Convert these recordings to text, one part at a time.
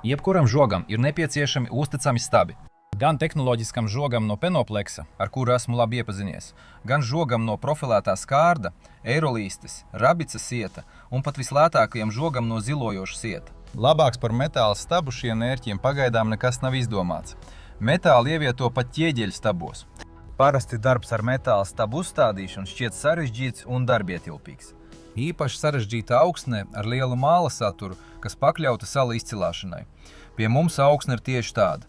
Jebkuram žogam ir nepieciešami uzticami stabi. Gan tehnoloģiskam žogam no Penopleksa, ar kuru esmu labi iepazinies, gan žogam no profilētā skārda, eirolīstes, rabica sieta un pat vislētākajam žogam no zilojoša sieta. Labāks par metāla stabu šiem mērķiem pagaidām nekas nav izdomāts. Metāli ievieto pat ķieģeļu stabos. Parasti darbs ar metāla stabu uzstādīšanu šķiet sarežģīts un darbietilpīgs. Īpaši sarežģīta augsne ar lielu māla saturu, kas pakļauta salu izcilāšanai. Pie mums augsne ir tieši tāda.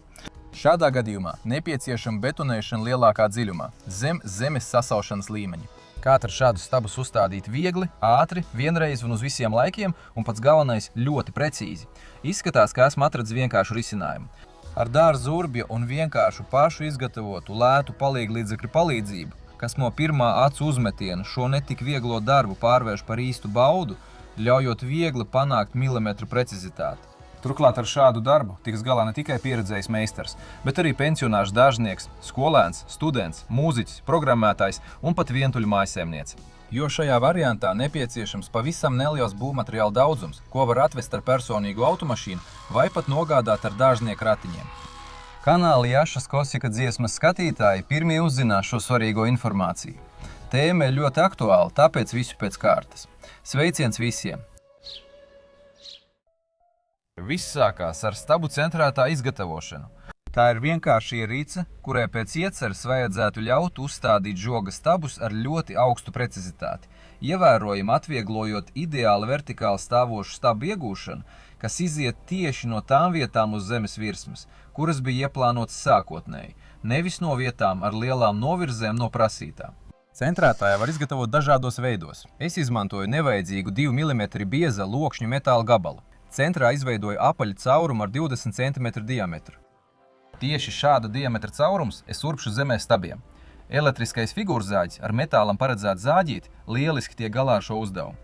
Šādā gadījumā nepieciešama betonēšana lielākā dziļumā, zem zemes sasaušanas līmeņa. Kā ar šādu stabus uzstādīt viegli, ātri, vienreiz un uz visiem laikiem, un pats galvenais ļoti precīzi. Izskatās, ka esmu atradis vienkāršu risinājumu. Ar dārza urbja un vienkāršu pašu izgatavotu lētu palīglīdzekļu palīdzību, kas no pirmā acu uzmetiena šo netik vieglo darbu pārvērš par īstu baudu, ļaujot viegli panākt milimetru precizitāti. Turklāt ar šādu darbu tiks galā ne tikai pieredzējis meistars, bet arī pensionārs dārznieks, skolēns, students, mūziķis, programmētājs un pat vientuļu mājsaimniece. Jo šajā variantā nepieciešams pavisam neliels būvmateriāla daudzums, ko var atvest ar personīgu automašīnu vai pat nogādāt ar dārznieku ratiņiem. Kanāla Jašas Kosika dziesmas skatītāji pirmie uzzinās šo svarīgo informāciju. Tēma ir ļoti aktuāla, tāpēc visu pēc kārtas. Sveiciens visiem! Viss sākās ar stabu centrētā izgatavošanu. Tā ir vienkārša ierīce, kurai pēc ieceres vajadzētu ļaut uzstādīt žoga stabus ar ļoti augstu precizitāti, ievērojami atvieglojot ideāli vertikāli stāvošu stabu iegūšanu, kas iziet tieši no tām vietām uz zemes virsmas, kuras bija ieplānotas sākotnēji, nevis no vietām ar lielām novirzēm no prasītām. Centrētājā var izgatavot dažādos veidos. Es izmantoju nevajadzīgu 2 mm bieza lokšņu metāla gabalu. Centrā izveidoju apaļu caurumu ar 20 cm diametru. Tieši šāda diametra caurums es urpšu zemē stabiem. Elektriskais figūrzāģis ar metālam paredzētu zāģīt lieliski tiek galā ar šo uzdevumu.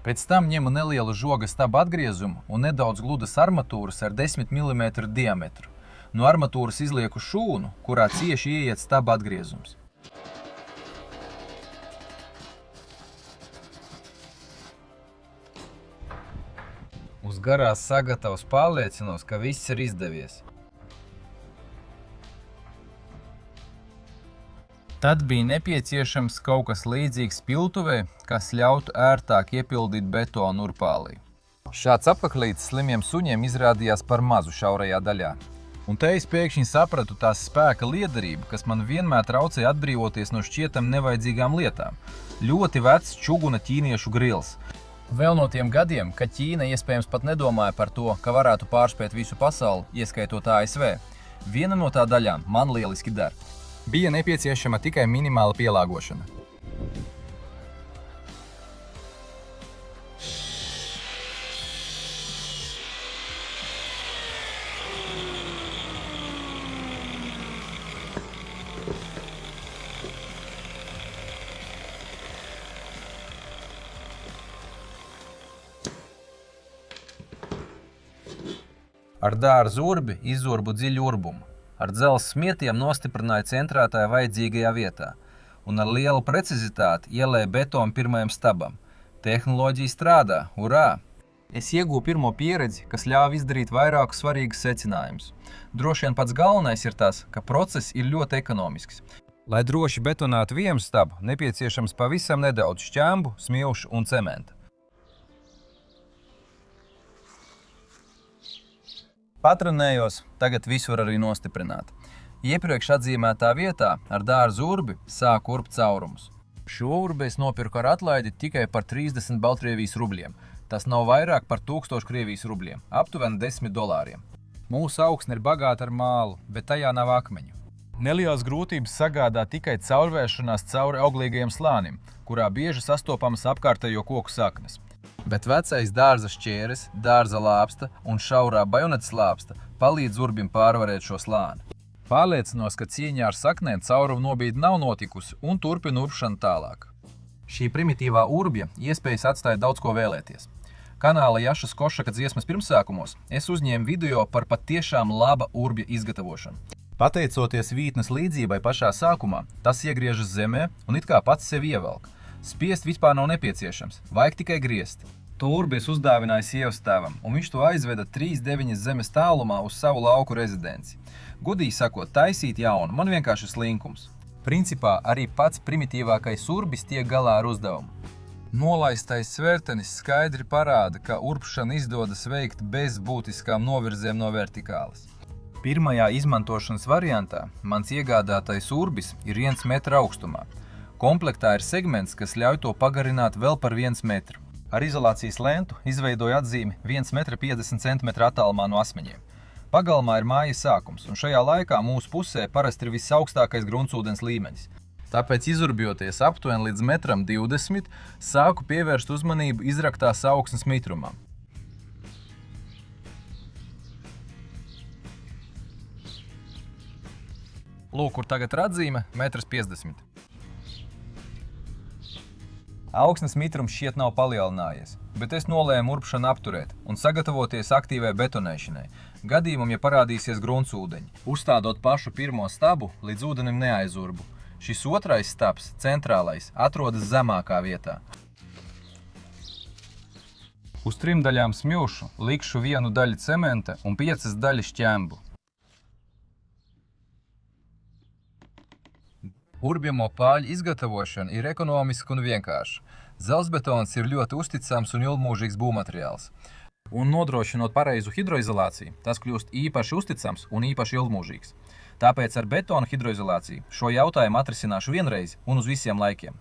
Pēc tam ņemu nelielu žoga stabu atgriezumu un nedaudz gludas armatūras ar 10 mm diametru. No armatūras izlieku šūnu, kurā cieši ieiet staba atgriezums. Uz garās sagatavas pārliecinos, ka viss ir izdevies. Tad bija nepieciešams kaut kas līdzīgs piltuvē, kas ļautu ērtāk iepildīt betonu urpālī. Šāds apaklīts slimiem suņiem izrādījās par mazu šaurajā daļā. Un te es pēkšņi sapratu tās spēka liederību, kas man vienmēr traucēja atbrīvoties no šķietam nevajadzīgām lietām. Ļoti vecs čuguna ķīniešu grils. Vēl no tiem gadiem, kad Ķīna iespējams pat nedomāja par to, ka varētu pārspēt visu pasauli, ieskaitot ASV. Viena no tā daļām man lieliski der. Bija nepieciešama tikai minimāla pielāgošana. Ar dārza urbi izurbu dziļu urbumu. Ar dzelzs smietiem nostiprināja centrētāju vajadzīgajā vietā un ar lielu precizitāti ielēja betonu pirmajam stabam. Tehnoloģija strādā, urā! Es iegūju pirmo pieredzi, kas ļāva izdarīt vairākus svarīgus secinājumus. Droši vien pats galvenais ir tas, ka process ir ļoti ekonomisks. Lai droši betonētu vienu stabu, nepieciešams pavisam nedaudz šķembu, smilšu un cementa. Patrenējos, tagad visu var arī nostiprināt. Iepriekš atzīmētā vietā ar dārza urbi sāku urbt caurumus. Šo urbi es nopirku ar atlaidi tikai par 30 Baltkrievijas rubļiem. Tas nav vairāk par 1000 Krievijas rubļiem, aptuveni $10. Mūsu augsne ir bagāta ar mālu, bet tajā nav akmeņu. Nelielas grūtības sagādā tikai caurvēršanās cauri auglīgajam slānim, kurā bieži sastopamas apkārtējo koku saknes. Bet vecais dārza šķēres, dārza lāpsta un šaurā bajonetes lāpsta palīdz urbim pārvarēt šo slāni. Pārliecinos, ka cīņā ar saknēm caurumu nobīde nav notikusi un turpina urbšanu tālāk. Šī primitīvā urbja iespējas atstāja daudz ko vēlēties. Kanāla Jašas Košaka dziesmas pirmsākumos es uzņēmu video par patiešām laba urbja izgatavošanu. Pateicoties vītnes līdzībai pašā sākumā, tas iegriežas zemē un it kā pats sevi ievelk. Spiest vispār nav nepieciešams, vajag tikai griezt. To urbi es uzdāvināju sievas tēvam, un viņš to aizveda 3-9 zemes tālumā uz savu lauku rezidenci. Gudīgi sakot, taisīt jaunu, man vienkārši ir slinkums. Principā arī pats primitīvākais urbis tiek galā ar uzdevumu. Nolaistais svērtenis skaidri parāda, ka urbšana izdodas veikt bez būtiskām novirzēm no vertikālas. Pirmajā izmantošanas variantā mans iegādātais urbis ir 1 metra augstumā. Komplektā ir segments, kas ļauj to pagarināt vēl par 1 metru. Ar izolācijas lentu izveidoju atzīmi 1,50 m attālumā no asmeņiem. Pagalmā ir mājas sākums, un šajā laikā mūsu pusē parasti ir visaugstākais gruntsūdens līmenis. Tāpēc, izurbjoties aptuveni līdz 1,20 m, sāku pievērst uzmanību izraktās augsnes mitrumam. Lūk, kur tagad ir atzīme – 1,50 m. Augsnes mitrums šķiet nav palielinājies, bet es nolēmu urbšanu apturēt un sagatavoties aktīvai betonēšanai, gadījumam, ja parādīsies gruntsūdeņi, uzstādot pašu pirmo stabu līdz ūdenim neaizurbu. Šis otrais stabs, centrālais, atrodas zemākā vietā. Uz 3 daļām smilšu likšu 1 daļu cementa un 5 daļas ķembu. Urbjamo pāļu izgatavošana ir ekonomiska un vienkārša. Dzelzbetons ir ļoti uzticams un ilgmūžīgs būvmateriāls. Un nodrošinot pareizu hidroizolāciju, tas kļūst īpaši uzticams un īpaši ilgmūžīgs. Tāpēc ar betona hidroizolāciju šo jautājumu atrisināšu vienreiz un uz visiem laikiem.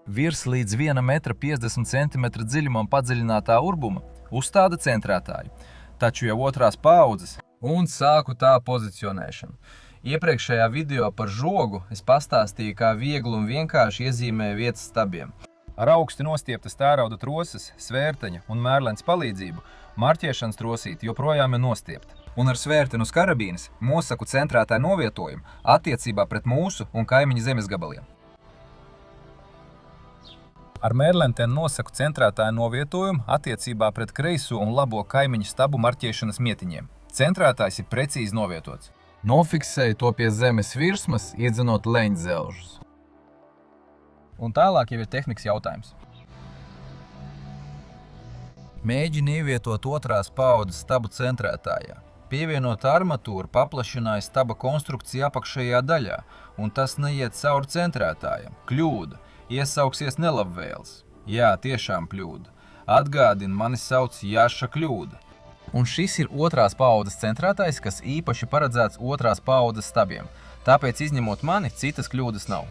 Virs līdz 1,50 cm dziļumam padziļinātā urbuma uzstāda centrētāju, taču jau otrās paaudzes un sāku tā pozicionēšanu. Iepriekšējā video par žogu es pastāstīju, kā viegli un vienkārši iezīmēju vietas stabiem. Ar augsti nostieptas tērauda troses, svērteņa un mērlens palīdzību marķēšanas trosīte joprojām ir nostiepta. Un ar svērteni uz karabīnes nosaku centrētāju novietojumu attiecībā pret mūsu un kaimiņu zemes gabaliem. Ar mērlentēm nosaku centrētāju novietojumu attiecībā pret kreiso un labo kaimiņu stabu marķēšanas mietiņiem. Centrētājs ir precīzi novietots. Nofiksēju to pie zemes virsmas, iedzenot leņķzelžus. Un tālāk jau ir tehnikas jautājums. Mēģinu ievietot otrās paaudzes stabu centrētājā. Pievienot armatūru paplašināja staba konstrukciju apakšējā daļā, un tas neiet cauri centrētājam. Kļūda. Iesauksies nelabvēls. Jā, tiešām kļūda. Atgādina, mani sauc Jaša Kļūda. Un šis ir otrās paaudzes centrētājs, kas īpaši paredzēts otrās paaudzes stabiem. Tāpēc, izņemot mani, citas kļūdas nav.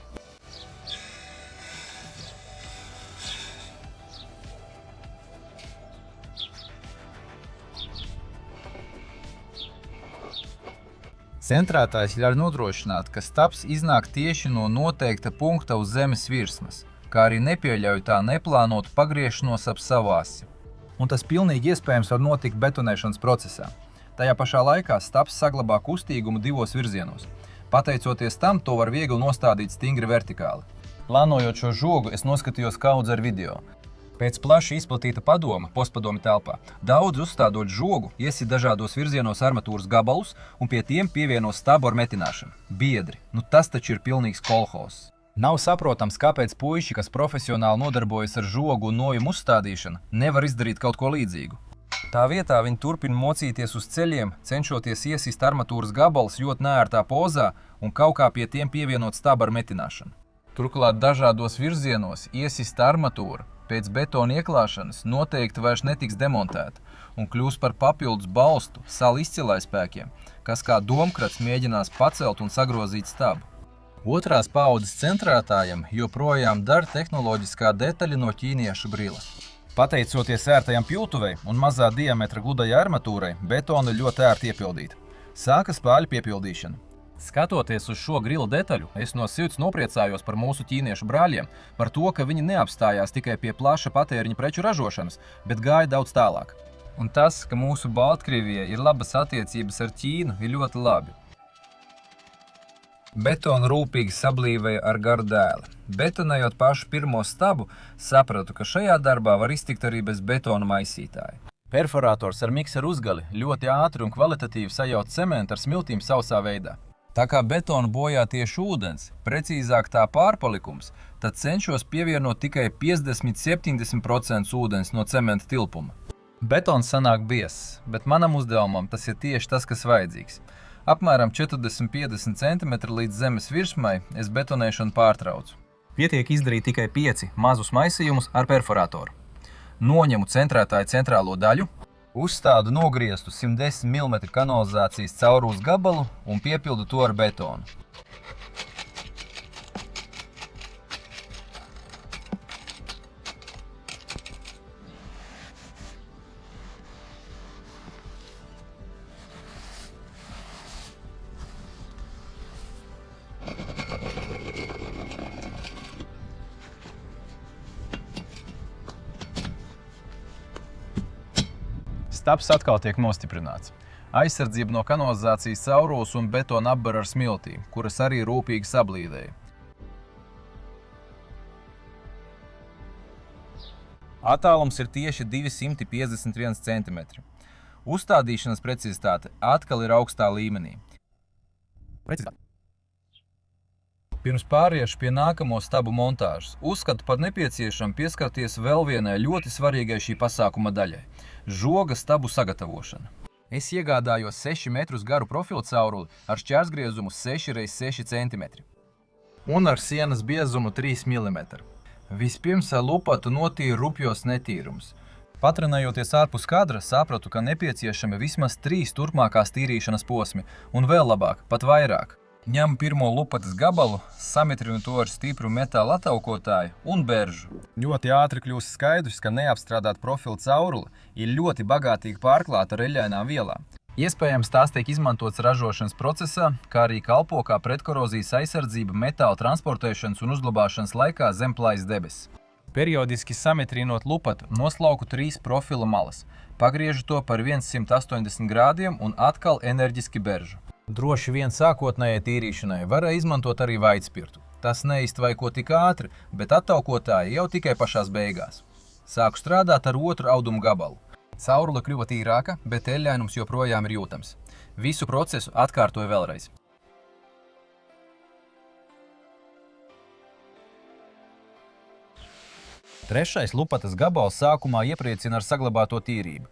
Centrētājs ļauj nodrošināt, ka stabs iznāk tieši no noteikta punkta uz zemes virsmas, kā arī nepieļauj tā neplānotu pagriešanos ap savu asi. Un tas pilnīgi iespējams var notikt betonēšanas procesā. Tajā pašā laikā stabs saglabā kustīgumu 2 virzienos. Pateicoties tam, to var viegli nostādīt stingri vertikāli. Plānojot šo žogu, es noskatījos kaudzi ar video. Pēc plaši izplatīta padoma postpadomi telpā, daudz uzstādot žogu, iesit dažādos virzienos armatūras gabalus un pie tiem pievieno stabu ar metināšanu. Biedri, nu tas taču ir pilnīgs kolhozs. Nav saprotams, kāpēc puiši, kas profesionāli nodarbojas ar žogu un nojumu uzstādīšanu, nevar izdarīt kaut ko līdzīgu. Tā vietā viņi turpina mocīties uz ceļiem, cenšoties iesist armatūras gabalus ļoti neērtā pozā un kaut kā pie tiem pievienot stabu ar metināšanu. Turklāt dažādos virzienos iesista armatūra pēc betona ieklāšanas noteikti vairs netiks demontēta un kļūs par papildus balstu salu izcilājspēkiem, kas kā domkrats mēģinās pacelt un sagrozīt stabu. Otrās paaudzes centrētājam joprojām dar tehnoloģiskā detaļa no ķīniešu brila. Pateicoties ērtajam pjūtuvei un mazā diametra gludai armatūrai, betona ir ļoti ērti iepildīta. Sākas pāļu piepildīšana. Skatoties uz šo grila detaļu, es no sirds nopriecājos par mūsu ķīniešu brāļiem, par to, ka viņi neapstājās tikai pie plaša patēriņa preču ražošanas, bet gāja daudz tālāk. Un tas, ka mūsu Baltkrievijai ir labas attiecības ar Ķīnu, ir ļoti labi. Betonu rūpīgi sablīvēja ar garu dēli. Betonējot pašu pirmo stabu, sapratu, ka šajā darbā var iztikt arī bez betona maisītāja. Perforators ar mikseru uzgali ļoti ātri un kvalitatīvi sajauc cementu ar smiltīm sausā veidā. Tā kā betonu bojā tieši ūdens, precīzāk tā pārpalikums, tad cenšos pievienot tikai 50–70% ūdens no cementa tilpuma. Betons sanāk biezs, bet manam uzdevumam tas ir tieši tas, kas vajadzīgs. Apmēram 40–50 cm līdz zemes virsmai es betonēšanu pārtraucu. Pietiek izdarīt tikai 5 mazus maisījumus ar perforatoru. Noņemu centrētāju centrālo daļu, uzstādu nogrieztu 110 mm kanalizācijas caurules gabalu un piepildu to ar betonu. Stabs atkal tiek nostiprināts. Aizsardzība no kanalizācijas caurules un betona apbar ar smiltīm, kuras arī rūpīgi sablīdēja. Attālums ir tieši 251 cm. Uzstādīšanas precizitāte atkal ir augstā līmenī. Pirms pāriešu pie nākamo stabu montāžas, uzskatu par nepieciešamu pieskarties vēl vienai ļoti svarīgai šī pasākuma daļai – žoga stabu sagatavošana. Es iegādājos 6 metrus garu profilu cauruli ar šķērsgriezumu 6x6 cm un ar sienas biezumu 3 mm. Vispirms ar lupatu notīru rupjos netīrumus. Patrenējoties ārpus kadra, sapratu, ka nepieciešami vismaz 3 turpmākās tīrīšanas posmi un vēl labāk, pat vairāk. Ņemu pirmo lupatas gabalu, samitrinu to ar stipru metāla ataukotāju un beržu. Ļoti ātri kļūst skaidrs, ka neapstrādāt profilu cauruli ir ļoti bagātīgi pārklāta ar eļļainām vielām. Iespējams, tās tiek izmantotas ražošanas procesā, kā arī kalpo kā pretkorozijas aizsardzība metāla transportēšanas un uzglabāšanas laikā zem plājas debesis. Periodiski samitrinot lupatu, noslauku 3 profila malas, pagriežu to par 180 grādiem un atkal enerģiski beržu. Droši vien sākotnējai tīrīšanai varēja izmantot arī vaitspirtu. Tas neiztvaiko tik ātri, bet attaukotāji jau tikai pašās beigās. Sāku strādāt ar otru audumu gabalu. Caurule kļuva tīrāka, bet eļļainums joprojām ir jūtams. Visu procesu atkārtoju vēlreiz. Trešais lupatas gabals sākumā iepriecina ar saglabāto tīrību.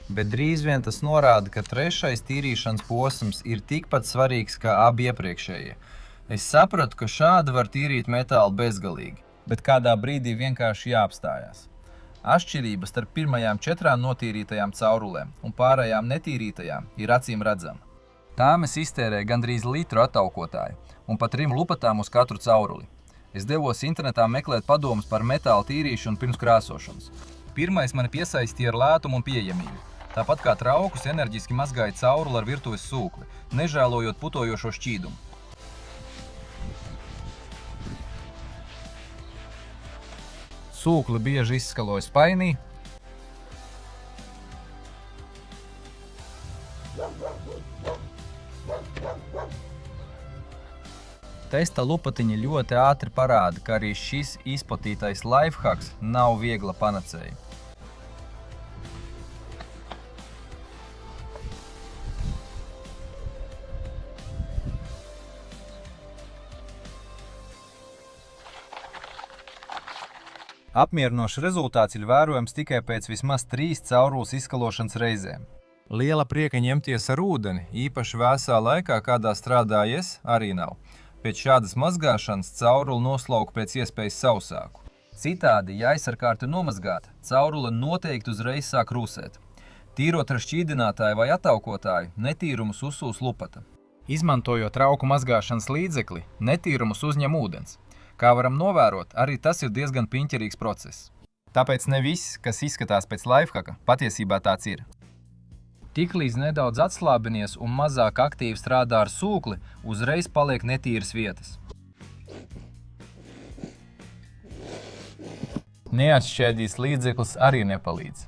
Bet drīz vien tas norāda, ka trešais tīrīšanas posms ir tikpat svarīgs kā abi iepriekšējie. Es sapratu, ka šādi var tīrīt metālu bezgalīgi, bet kādā brīdī vienkārši jāapstājās. Atšķirības starp pirmajām 4 notīrītajām caurulēm un pārējām netīrītajām ir acīm redzama. Tām es iztērēju gandrīz litru attaukotāju un pa 3 lupatām uz katru cauruli. Es devos internetā meklēt padomus par metāla tīrīšanu pirms krāsošanas. Pirmais mani piesaistīja ar lētumu un pieejamību. Tāpat kā traukus enerģiski mazgāja cauruli ar virtuves sūkli, nežēlojot putojošo šķīdumu. Sūkli bieži izskaloju spainī. Testa lupatiņi ļoti ātri parāda, ka arī šis izplatītais lifehacks nav viegla panacēja. Apmierinošs rezultāts ir vērojams tikai pēc vismaz 3 caurules izskalošanas reizēm. Liela prieka ņemties ar ūdeni, īpaši vēsā laikā, kādā strādāju es, arī nav. Pēc šādas mazgāšanas cauruli noslauku pēc iespējas sausāku. Citādi, ja aizsarkārta ir nomazgāta, caurule noteikti uzreiz sāk rūsēt. Tīrot ar šķīdinātāju vai attaukotāju, netīrumus uzsūs lupata. Izmantojot trauku mazgāšanas līdzekli, netīrumus uzņem ūdens. Kā varam novērot, arī tas ir diezgan piņķerīgs process. Tāpēc ne viss, kas izskatās pēc lifehacka, patiesībā tāds ir. Tiklīdz nedaudz atslābinies un mazāk aktīvi strādā ar sūkli, uzreiz paliek netīras vietas. Neatšķēdīs līdzeklis arī nepalīdz.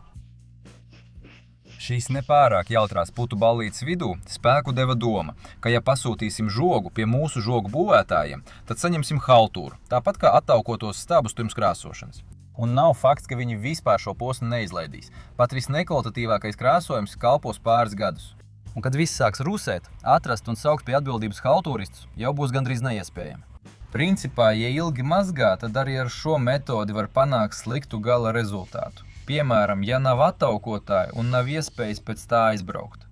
Šīs nepārāk jautrās putu ballītes vidū spēku deva doma, ka ja pasūtīsim žogu pie mūsu žogu būvētājiem, tad saņemsim haltūru, tāpat kā attaukotos stabus pirms krāsošanas. Un nav fakts, ka viņi vispār šo posmu neizlaidīs. Pat visnekvalitatīvākais krāsojums kalpos pāris gadus. Un, kad viss sāks rusēt, atrast un saukt pie atbildības haltūristus jau būs gandrīz neiespējami. Principā, ja ilgi mazgā, tad arī ar šo metodi var panākt sliktu gala rezultātu. Piemēram, ja nav attaukotāja un nav iespējas pēc tā aizbraukt.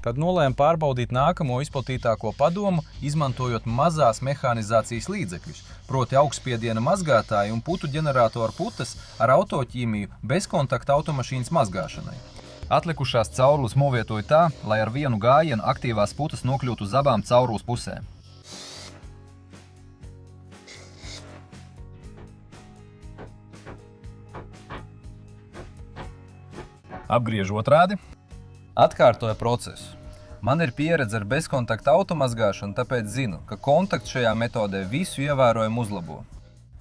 Tad nolēma pārbaudīt nākamo izplatītāko padomu, izmantojot mazās mehanizācijas līdzekļus, proti augstspiediena mazgātāju un putu ģeneratoru putas ar autoķīmiju bezkontakta automašīnas mazgāšanai. Atlikušās caurules movietoja tā, lai ar vienu gājienu aktīvās putas nokļūtu uz abām caurules pusēm. Apgriež otrādi. Atkārtoja procesu. Man ir pieredze ar bezkontakta automazgāšanu, tāpēc zinu, ka kontakts šajā metodē visu ievērojami uzlabo.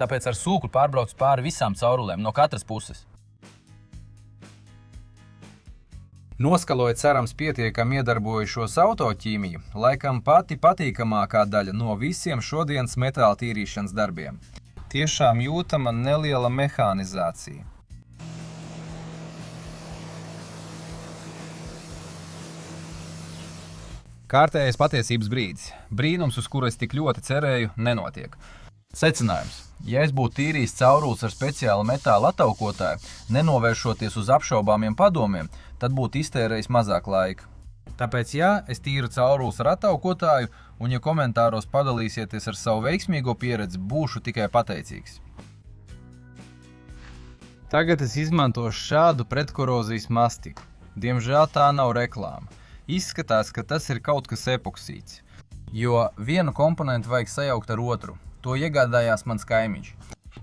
Tāpēc ar sūkli pārbrauc pāri visām caurulēm no katras puses. Noskaloja cerams pietiekami iedarbojušos autoķīmiju, laikam pati patīkamākā daļa no visiem šodienas metāla tīrīšanas darbiem. Tiešām jūtama neliela mehanizācija. Kārtējais patiesības brīdis. Brīnums, uz kuru es tik ļoti cerēju, nenotiek. Secinājums. Ja es būtu tīrījis caurules ar speciālu metāla attaukotāju, nenovēršoties uz apšaubāmiem padomiem, tad būtu iztērējis mazāk laika. Tāpēc, ja es tīru caurules ar attaukotāju, un ja komentāros padalīsieties ar savu veiksmīgo pieredzi, būšu tikai pateicīgs. Tagad es izmantošu šādu pretkorozijas mastiku. Diemžēl tā nav reklāma. Izskatās, ka tas ir kaut kas epoksīts, jo vienu komponentu vajag sajaukt ar otru. To iegādājās mans kaimiņš.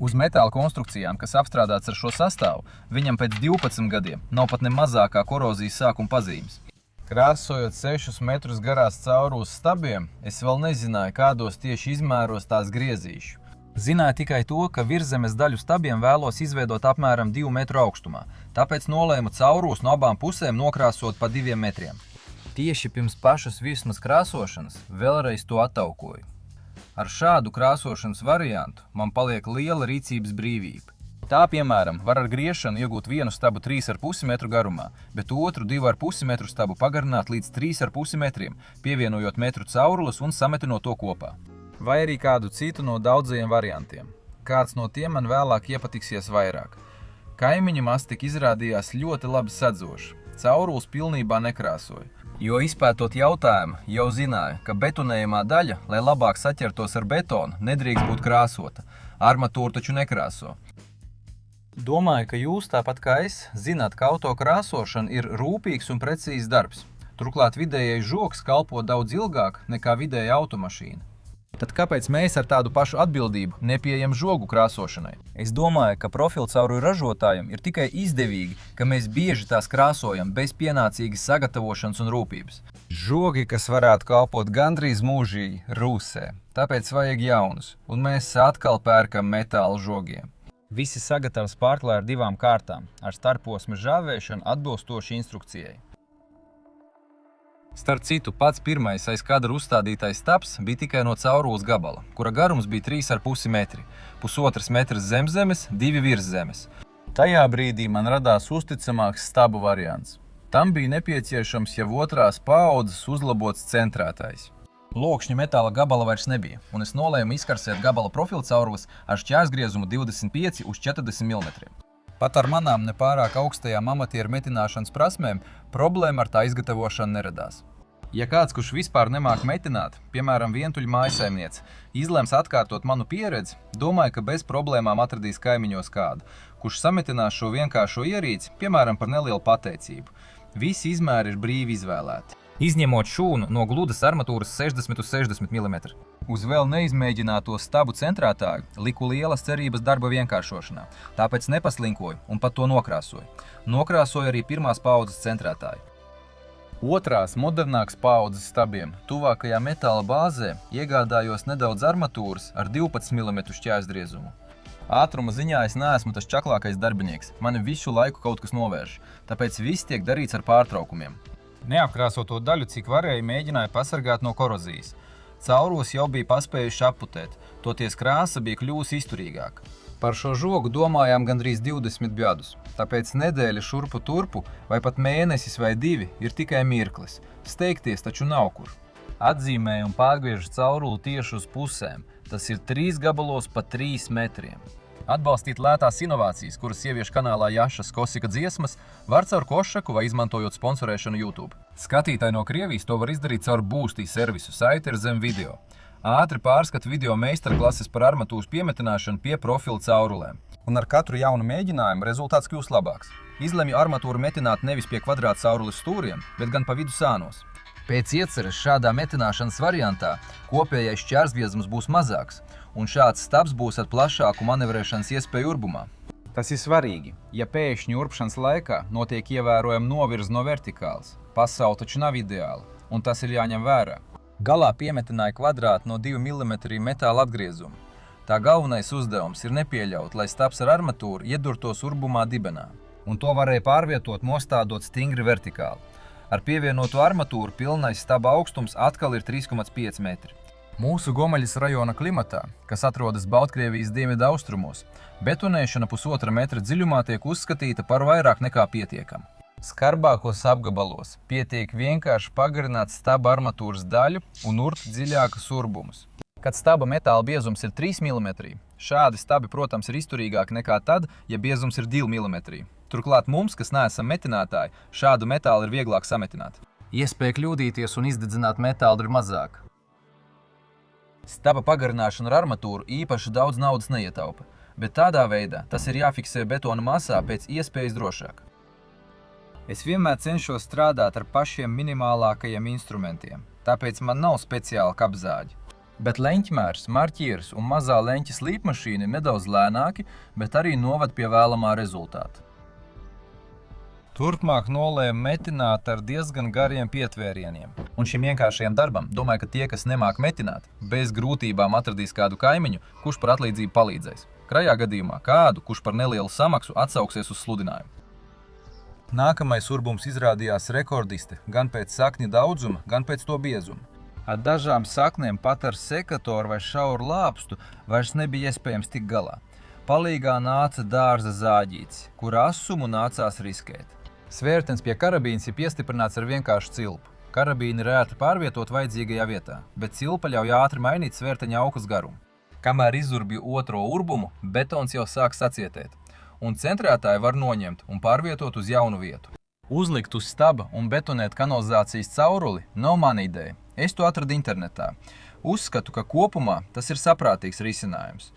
Uz metāla konstrukcijām, kas apstrādāts ar šo sastāvu, viņam pēc 12 gadiem nav pat ne mazākā korozijas sākuma pazīmes. Krāsojot 6 metrus garās caurules stabiem, es vēl nezināju, kādos tieši izmēros tās griezīšu. Zināju tikai to, ka virszemes daļu stabiem vēlos izveidot apmēram 2 metru augstumā, tāpēc nolēmu caurules no abām pusēm nokrāsot pa 2 metriem. Tieši pirms pašas virsmas krāsošanas vēlreiz to attaukoju. Ar šādu krāsošanas variantu man paliek liela rīcības brīvība. Tā, piemēram, var ar griešanu iegūt vienu stabu 3,5 metru garumā, bet otru 2,5 metru stabu pagarināt līdz 3,5 metriem, pievienojot metru caurules un sametinot to kopā. Vai arī kādu citu no daudzajiem variantiem. Kāds no tiem man vēlāk iepatiksies vairāk. Kaimiņa mastika izrādījās ļoti labi sadzoša. Caurules pilnībā nekrāsoja. Jo izpētot jautājumu, jau zināju, ka betonējumā daļa, lai labāk saķertos ar betonu, nedrīkst būt krāsota. Armatūra taču nekrāso. Domāju, ka jūs, tāpat kā es, zināt, ka auto krāsošana ir rūpīgs un precīzs darbs. Turklāt vidējais žogs kalpo daudz ilgāk nekā vidēja automašīna. Tad kāpēc mēs ar tādu pašu atbildību nepieejam žogu krāsošanai? Es domāju, ka profilcauruļu ražotājiem ir tikai izdevīgi, ka mēs bieži tās krāsojam bez pienācīgas sagatavošanas un rūpības. Žogi, kas varētu kalpot gandrīz mūžīgi, rūsē. Tāpēc vajag jaunus, un mēs atkal pērkam metāla žogiem. Visi sagatavs pārklāj ar 2 kārtām, ar starposma žāvēšanu atbilstoši instrukcijai. Starp citu, pats pirmais aiz kadra uzstādītais stabs bija tikai no caurules gabala, kura garums bija 3,5 metri, 1,5 metrs zemzemes, 2 virszemes. Tajā brīdī man radās uzticamāks stabu variants. Tam bija nepieciešams jau otrās paaudzes uzlabots centrētājs. Lokšņa metāla gabala vairs nebija, un es nolēmu izkarsēt gabala profilcaurules ar šķērsgriezumu 25 uz 40 mm. Pat ar manām nepārāk augstajām amatieru metināšanas prasmēm problēma ar tā izgatavošanu neradās. Ja kāds, kurš vispār nemāk metināt, piemēram, vientuļa mājasaimniece, izlems atkārtot manu pieredzi, domāju, ka bez problēmām atradīs kaimiņos kādu, kurš sametinās šo vienkāršo ierīci, piemēram, par nelielu pateicību. Visi izmēri ir brīvi izvēlēti. Izņemot šūnu no gludas armatūras 60 uz 60 mm. Uz vēl neizmēģināto stabu centrētāju liku lielas cerības darba vienkāršošanā, tāpēc nepaslinkoju un pat to nokrāsoju. Nokrāsoju arī pirmās paaudzes centrētāju. Otrās, modernākas paaudzes stabiem, tuvākajā metāla bāzē iegādājos nedaudz armatūras ar 12 mm šķērsgriezumu. Ātruma ziņā es neesmu tas čaklākais darbinieks, mani visu laiku kaut kas novērš, tāpēc viss tiek darīts ar pārtraukumiem. Neapkrāsoto daļu, cik varēja, mēģināja pasargāt no korozijas. Caurules jau bija paspējuši aputēt, toties krāsa bija kļūsi izturīgāka. Par šo žogu domājām gandrīz 20 gadus, tāpēc nedēļa šurpu turpu vai pat mēnesis vai 2 ir tikai mirklis. Steigties taču nav kur. Atzīmēju un pārgriežu cauruli tieši uz pusēm. Tas ir 3 gabalos pa 3 metriem. Atbalstīt lētās inovācijas, kuras ievieš kanālā Jašas Kosika dziesmas, var caur Košaku vai izmantojot sponsorēšanu YouTube. Skatītāji no Krievijas to var izdarīt caur Boostī servisu, saiti ir zem video. Ātri pārskat video meistarklases par armatūras piemetināšanu pie profila caurulēm. Un ar katru jaunu mēģinājumu rezultāts kļūst labāks. Izlemju armatūru metināt nevis pie kvadrāta caurules stūriem, bet gan pa vidu sānos. Pēc ieceres šādā metināšanas variantā kopējais šķērsbiezums būs mazāks, un šāds stabs būs ar plašāku manevrēšanas iespēju urbumā. Tas ir svarīgi, ja pēkšņi urpšanas laikā notiek ievērojama novirze no vertikālas. Pasaule taču nav ideāla, un tas ir jāņem vērā. Galā piemetināja kvadrātu no 2 mm metāla atgriezumu. Tā galvenais uzdevums ir nepieļaut, lai stabs ar armatūru iedurtos urbumā dibenā. Un to varēja pārvietot, nostādot stingri vertikāli. Ar pievienotu armatūru pilnais staba augstums atkal ir 3,5 metri. Mūsu Gomaļas rajona klimatā, kas atrodas Baltkrievijas dienvidu austrumos, betonēšana 1,5 metra dziļumā tiek uzskatīta par vairāk nekā pietiekama. Skarbākos apgabalos pietiek vienkārši pagarināt staba armatūras daļu un urt dziļākas urbumus. Kad staba metāla biezums ir 3 mm, šādi stabi, protams, ir izturīgāki nekā tad, ja biezums ir 2 mm. Turklāt mums, kas neesam metinātāji, šādu metālu ir vieglāk sametināt. Iespēja kļūdīties un izdedzināt metālu ir mazāka. Staba pagarināšana ar armatūru īpaši daudz naudas neietaupa, bet tādā veidā tas ir jāfiksē betona masā pēc iespējas drošāk. Es vienmēr cenšos strādāt ar pašiem minimālākajiem instrumentiem, tāpēc man nav speciāla kapzāģi. Bet leņķmērs, marķieris un mazā leņķa slīpmašīna ir nedaudz lēnāki, bet arī novad pie vēlamā rezultāta. Turpmāk nolēmu metināt ar diezgan gariem pietvērieniem. Un šim vienkāršajam darbam, domāju, ka tie, kas nemāk metināt, bez grūtībām atradīs kādu kaimiņu, kurš par atlīdzību palīdzēs. Krajā gadījumā kādu, kurš par nelielu samaksu atsauksies uz sludinājumu. Nākamais urbums izrādījās rekordiste gan pēc sakņa daudzuma, gan pēc to biezuma. Ar dažām saknēm pat ar sekatoru vai šauru lāpstu vairs nebija iespējams tikt galā. Palīgā nāca dārza zāģītis, kur asumu nācās riskēt. Svērtens pie karabīnas ir piestiprināts ar vienkāršu cilpu. Karabīna ir ērti pārvietot vajadzīgajā vietā, bet cilpa ļauj ātri mainīt svērteņa aukas garumu. Kamēr izurbju otro urbumu, betons jau sāk sacietēt, un centrētāju var noņemt un pārvietot uz jaunu vietu. Uzlikt uz staba un betonēt kanalizācijas cauruli nav mana ideja. Es to atradu internetā. Uzskatu, ka kopumā tas ir saprātīgs risinājums.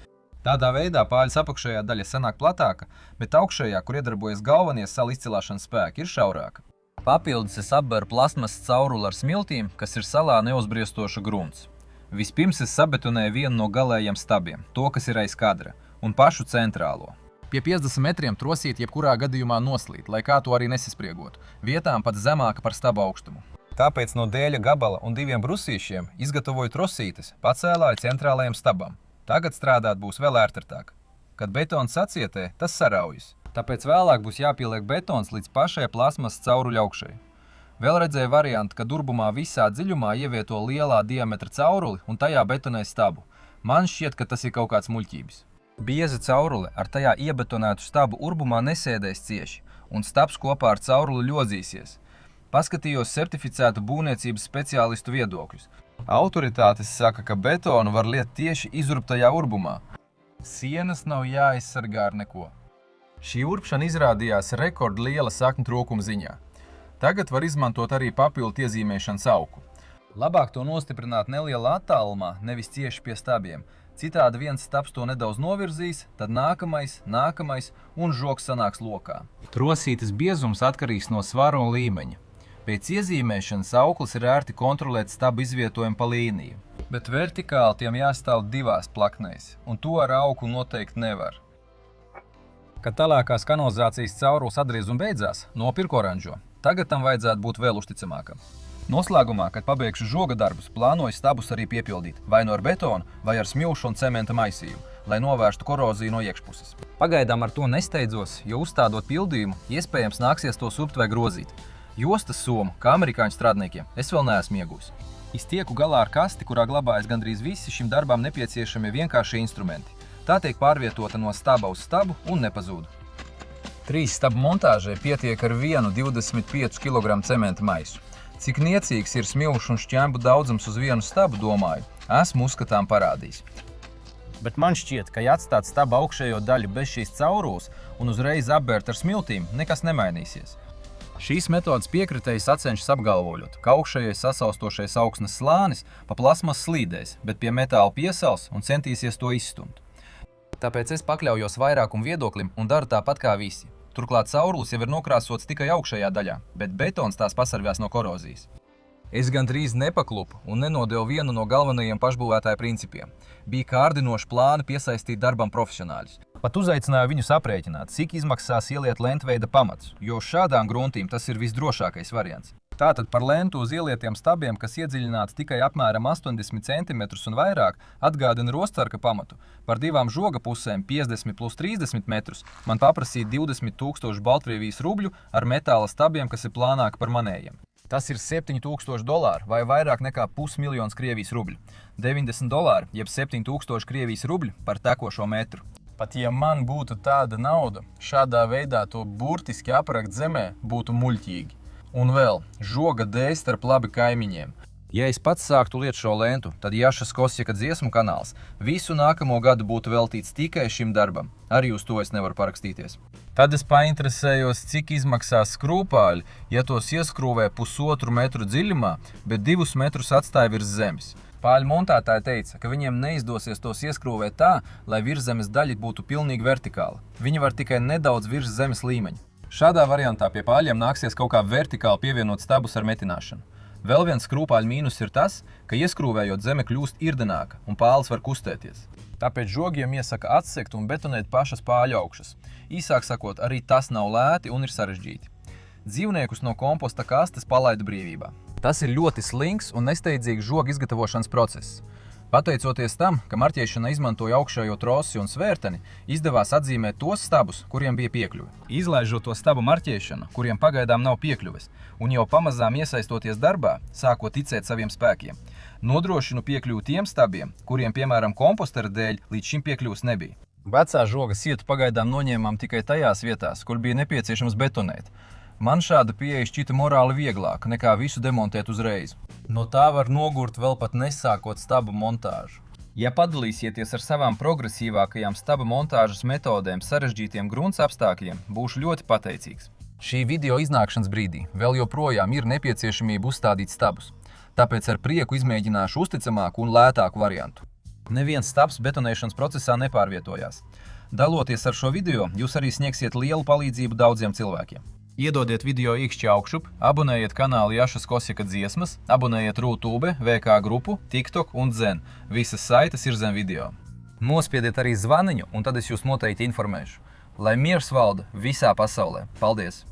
Tādā veidā pāļas apakšējā daļa sanāk platāka, bet augšējā, kur iedarbojas galvenie salu izcilāšanas spēki, ir šaurāka. Papildus es apberu plasmas cauruli ar smiltīm, kas ir salā neuzbriestoša grunts. Vispirms es sabetonēju vienu no galējiem stabiem, to, kas ir aiz kadra, un pašu centrālo. Pie 50 metriem trosīt jebkurā gadījumā noslīt, lai kā to arī nesaspriegotu, vietām pat zemāka par staba augstumu. Tāpēc no dēļa gabala un 2 brusīšiem izgatavoju trosītes, pacēlāju centrālajam stabam. Tagad strādāt būs vēl ērtāk. Kad betons sacietē, tas saraujas. Tāpēc vēlāk būs jāpieliek betons līdz pašai plasmas cauruļa augšai. Vēl redzēju variantu, kad urbumā visā dziļumā ievieto lielā diametra cauruli un tajā betonē stabu. Man šķiet, ka tas ir kaut kāds muļķības. Bieza caurule ar tajā iebetonētu stabu urbumā nesēdēs cieši, un stabs kopā ar cauruli ļodzīsies. Paskatījos certificētu būvniecības speciālistu viedokļus. Autoritātes saka, ka betonu var liet tieši izurbtajā urbumā. Sienas nav jāaizsargā ar neko. Šī urbšana izrādījās rekordliela sakņu trūkuma ziņā. Tagad var izmantot arī papildu iezīmēšanas auku. Labāk to nostiprināt nelielā attālumā, nevis cieši pie stabiem. Citādi viens stabs to nedaudz novirzīs, tad nākamais un žoks sanāks lokā. Trosītes biezums atkarīgs no svara un līmeņa. Pēc iezīmēšanas auklis ir ērti kontrolēt stabu izvietojumu pa līniju. Bet vertikāli tiem jāstāv 2 plaknēs, un to ar auku noteikti nevar. Kad tālākās kanalizācijas caurules atgriezuma beidzās, nopirku oranžo. Tagad tam vajadzētu būt vēl uzticamākam. Noslēgumā, kad pabeigšu žoga darbus, plānoju stabus arī piepildīt, vai no ar betonu, vai ar smilšu un cementa maisījumu, lai novērstu koroziju no iekšpuses. Pagaidām ar to nesteidzos, jo uzstādot pildījumu, iespējams nāksies to supt vai grozīt. Jostas somu, kā amerikāņu strādniekiem, es vēl neesmu iegūs. Es tieku galā ar kasti, kurā glabājas gandrīz visi šim darbām nepieciešamie vienkāršie instrumenti. Tā tiek pārvietota no staba uz stabu un nepazūd. 3 stabu montāžai pietiek ar vienu 25 kg cementa maisu. Cik niecīgs ir smilšu un šķembu daudzums uz vienu stabu, domāju, esmu uzskatām parādījis. Bet man šķiet, ka ja atstāt staba augšējo daļu bez šīs caurules un uzreiz apbērt ar smiltīm, nekas nemainīsies. Šīs metodas piekritēji sacenšas apgalvojot, ka augšējais sasaustošais augsnes slānis pa plasmas slīdēs, bet pie metāla piesals un centīsies to izstumt. Tāpēc es pakļaujos vairākumu viedoklim un daru tāpat kā visi. Turklāt caurules jau ir nokrāsots tikai augšējā daļā, bet betons tās pasargās no korozijas. Es gandrīz nepaklupu un nenodevu vienu no galvenajiem pašbūvētāja principiem. Bija kārdinoši plāni piesaistīt darbam profesionāļus. Pat uzaicināju viņus aprēķināt, cik izmaksās ieliet lentveida pamats, jo šādām gruntīm tas ir visdrošākais variants. Tātad par lentu uz ielietiem stabiem, kas iedziļināts tikai apmēram 80 cm un vairāk, atgādina rostarka pamatu. Par divām žoga pusēm 50 plus 30 metrus man paprasīja 20 000 Baltkrievijas rubļu ar metāla stabiem, kas ir plānāki par manējiem. Tas ir $7000 vai vairāk nekā $500,000 Krievijas rubļu. $90, jeb 7000 Krievijas rubļu par tekošo metru. Pat ja man būtu tāda nauda, šādā veidā to burtiski aprakt zemē būtu muļķīgi. Un vēl, žoga dēļ starp labi kaimiņiem. Ja es pats sāktu lietot šo lentu, tad Jašas Kosjaka dziesmu kanāls visu nākamo gadu būtu veltīts tikai šim darbam. Arī uz to es nevaru parakstīties. Tad es painteresējos, cik izmaksās skrūpāļi, ja tos ieskrūvē 1,5 metru dziļumā, bet 2 metrus atstāja virs zemes. Pāļu montētāji teica, ka viņiem neizdosies tos ieskrūvēt tā, lai virszemes daļa būtu pilnīgi vertikāla. Viņi var tikai nedaudz virs zemes līmeņa. Šādā variantā pie pāļiem nāksies kaut kā vertikāli pievienot stabus ar metināšanu. Vēl viens skrūpāļu mīnus ir tas, ka ieskrūvējot zeme kļūst irdenāka un pāles var kustēties. Tāpēc žogiem iesaka atsekt un betonēt pašas pāļu augšas. Īsāk sakot, arī tas nav lēti un ir sarežģīti. Dzīvniekus no komposta kastes palaida brīvībā. Tas ir ļoti slinks un nesteidzīgs žoga izgatavošanas process. Pateicoties tam, ka marķēšana izmantoja augšējo trosi un svērteni, izdevās atzīmēt tos stabus, kuriem bija piekļuve. Izlaižot to stabu marķēšanu, kuriem pagaidām nav piekļuves, un jau pamazām iesaistoties darbā, sākot ticēt saviem spēkiem, nodrošinu piekļuvi tiem stabiem, kuriem, piemēram, kompostera dēļ līdz šim piekļuves nebija. Vecā žoga sietu pagaidām noņēmām tikai tajās vietās, kur bija nepieciešams betonēt. Man šāda pieeja šķita morāli vieglāka nekā visu demontēt uzreiz. No tā var nogurt vēl pat nesākot stabu montāžu. Ja padalīsieties ar savām progresīvākajām staba montāžas metodēm sarežģītiem grunts apstākļiem, būšu ļoti pateicīgs. Šī video iznākšanas brīdī vēl joprojām ir nepieciešamība uzstādīt stabus, tāpēc ar prieku izmēģināšu uzticamāku un lētāku variantu. Neviens stabs betonēšanas procesā nepārvietojās. Daloties ar šo video, jūs arī sniegsiet lielu palīdzību daudziem cilvēkiem. Iedodiet video īkšķi augšup, abonējiet kanālu Jašas Kosjaka dziesmas, abonējiet YouTube, VK grupu, TikTok un Zen. Visas saites ir zem video. Nospiediet arī zvaniņu, un tad es jūs noteikti informēšu. Lai miers valda visā pasaulē. Paldies!